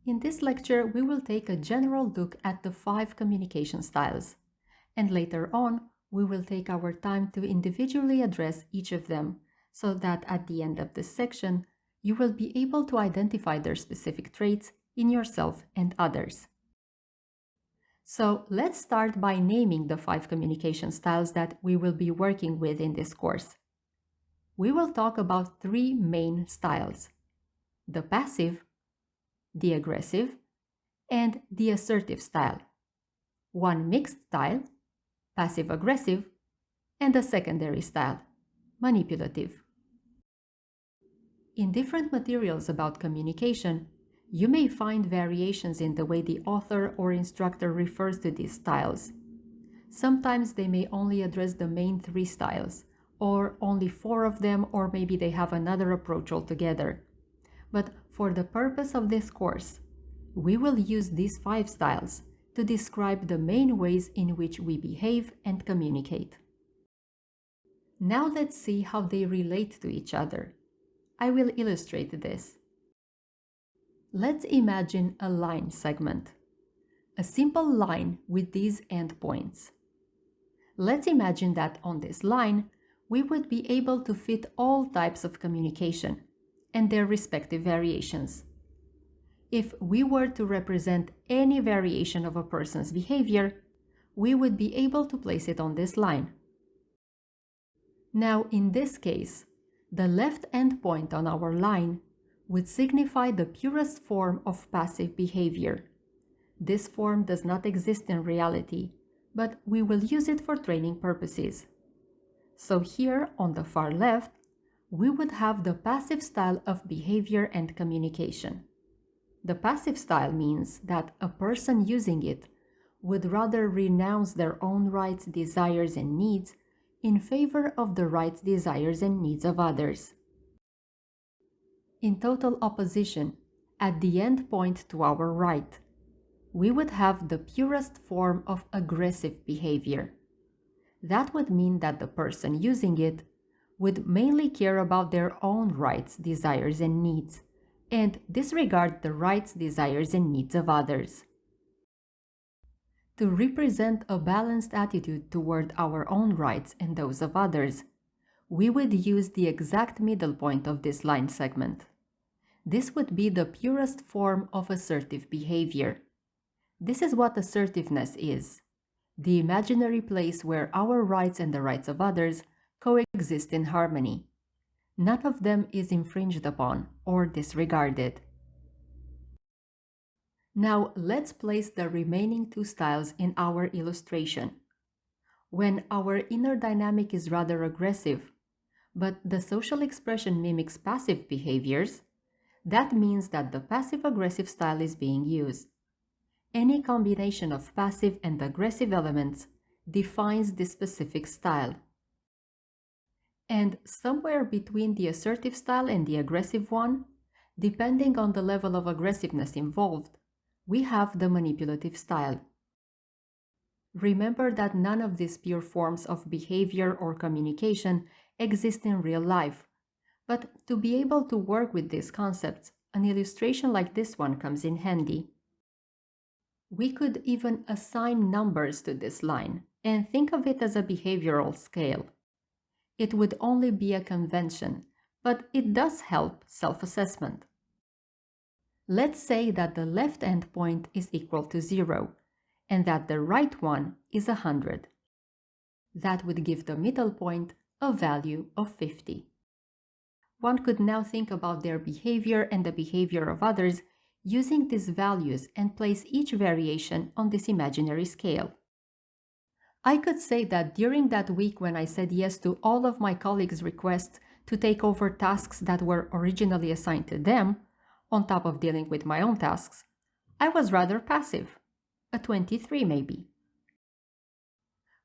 In this lecture, we will take a general look at the 5 communication styles, and later on, we will take our time to individually address each of them, so that at the end of this section, you will be able to identify their specific traits in yourself and others. So let's start by naming the 5 communication styles that we will be working with in this course. We will talk about 3 main styles: the passive, the aggressive, and the assertive style. One mixed style, passive-aggressive, and a secondary style, manipulative. In different materials about communication, you may find variations in the way the author or instructor refers to these styles. Sometimes they may only address the main 3 styles, or only 4 of them, or maybe they have another approach altogether. But for the purpose of this course, we will use these 5 styles to describe the main ways in which we behave and communicate. Now let's see how they relate to each other. I will illustrate this. Let's imagine a line segment, a simple line with these endpoints. Let's imagine that on this line, we would be able to fit all types of communication and their respective variations. If we were to represent any variation of a person's behavior, we would be able to place it on this line. Now, in this case, the left endpoint on our line would signify the purest form of passive behavior. This form does not exist in reality, but we will use it for training purposes. So here on the far left, we would have the passive style of behavior and communication. The passive style means that a person using it would rather renounce their own rights, desires, and needs in favor of the rights, desires, and needs of others. In total opposition, at the end point to our right, we would have the purest form of aggressive behavior. That would mean that the person using it would mainly care about their own rights, desires, and needs, and disregard the rights, desires, and needs of others. To represent a balanced attitude toward our own rights and those of others, we would use the exact middle point of this line segment. This would be the purest form of assertive behavior. This is what assertiveness is: the imaginary place where our rights and the rights of others coexist in harmony. None of them is infringed upon or disregarded. Now let's place the remaining 2 styles in our illustration. When our inner dynamic is rather aggressive, but the social expression mimics passive behaviors, that means that the passive-aggressive style is being used. Any combination of passive and aggressive elements defines this specific style. And somewhere between the assertive style and the aggressive one, depending on the level of aggressiveness involved, we have the manipulative style. Remember that none of these pure forms of behavior or communication exist in real life, but to be able to work with these concepts, an illustration like this one comes in handy. We could even assign numbers to this line and think of it as a behavioral scale. It would only be a convention, but it does help self-assessment. Let's say that the left endpoint is equal to 0 and that the right one is 100. That would give the middle point a value of 50. One could now think about their behavior and the behavior of others using these values and place each variation on this imaginary scale. I could say that during that week when I said yes to all of my colleagues' requests to take over tasks that were originally assigned to them, on top of dealing with my own tasks, I was rather passive, a 23 maybe.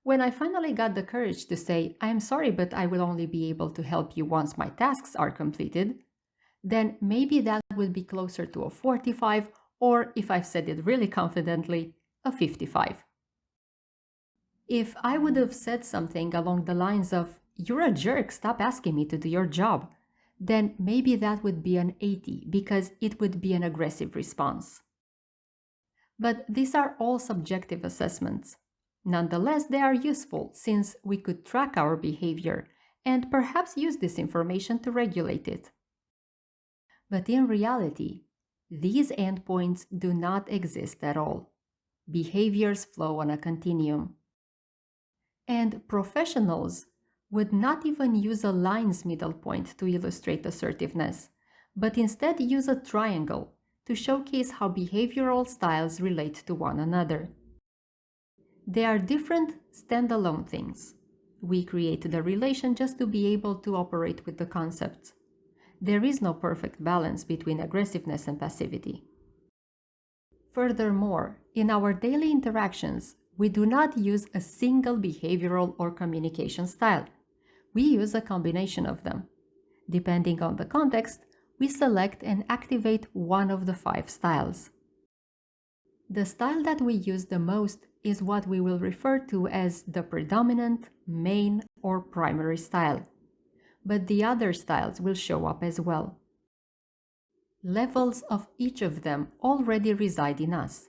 When I finally got the courage to say, "I am sorry, but I will only be able to help you once my tasks are completed," then maybe that would be closer to a 45, or if I've said it really confidently, a 55. If I would have said something along the lines of, "You're a jerk, stop asking me to do your job," then maybe that would be an 80 because it would be an aggressive response. But these are all subjective assessments. Nonetheless, they are useful since we could track our behavior and perhaps use this information to regulate it. But in reality, these endpoints do not exist at all. Behaviors flow on a continuum. And professionals would not even use a line's middle point to illustrate assertiveness, but instead use a triangle to showcase how behavioral styles relate to one another. They are different, standalone things. We create the relation just to be able to operate with the concepts. There is no perfect balance between aggressiveness and passivity. Furthermore, in our daily interactions, we do not use a single behavioral or communication style. We use a combination of them. Depending on the context, we select and activate one of the 5 styles. The style that we use the most is what we will refer to as the predominant, main, or primary style. But the other styles will show up as well. Levels of each of them already reside in us.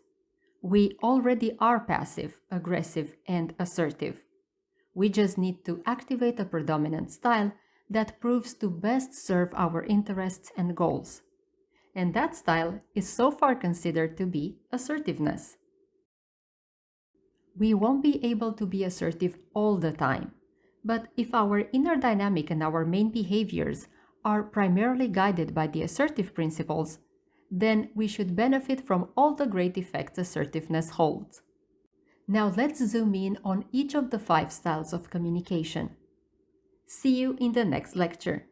We already are passive, aggressive, and assertive. We just need to activate a predominant style that proves to best serve our interests and goals. And that style is so far considered to be assertiveness. We won't be able to be assertive all the time, but if our inner dynamic and our main behaviors are primarily guided by the assertive principles, then we should benefit from all the great effects assertiveness holds. Now let's zoom in on each of the 5 styles of communication. See you in the next lecture.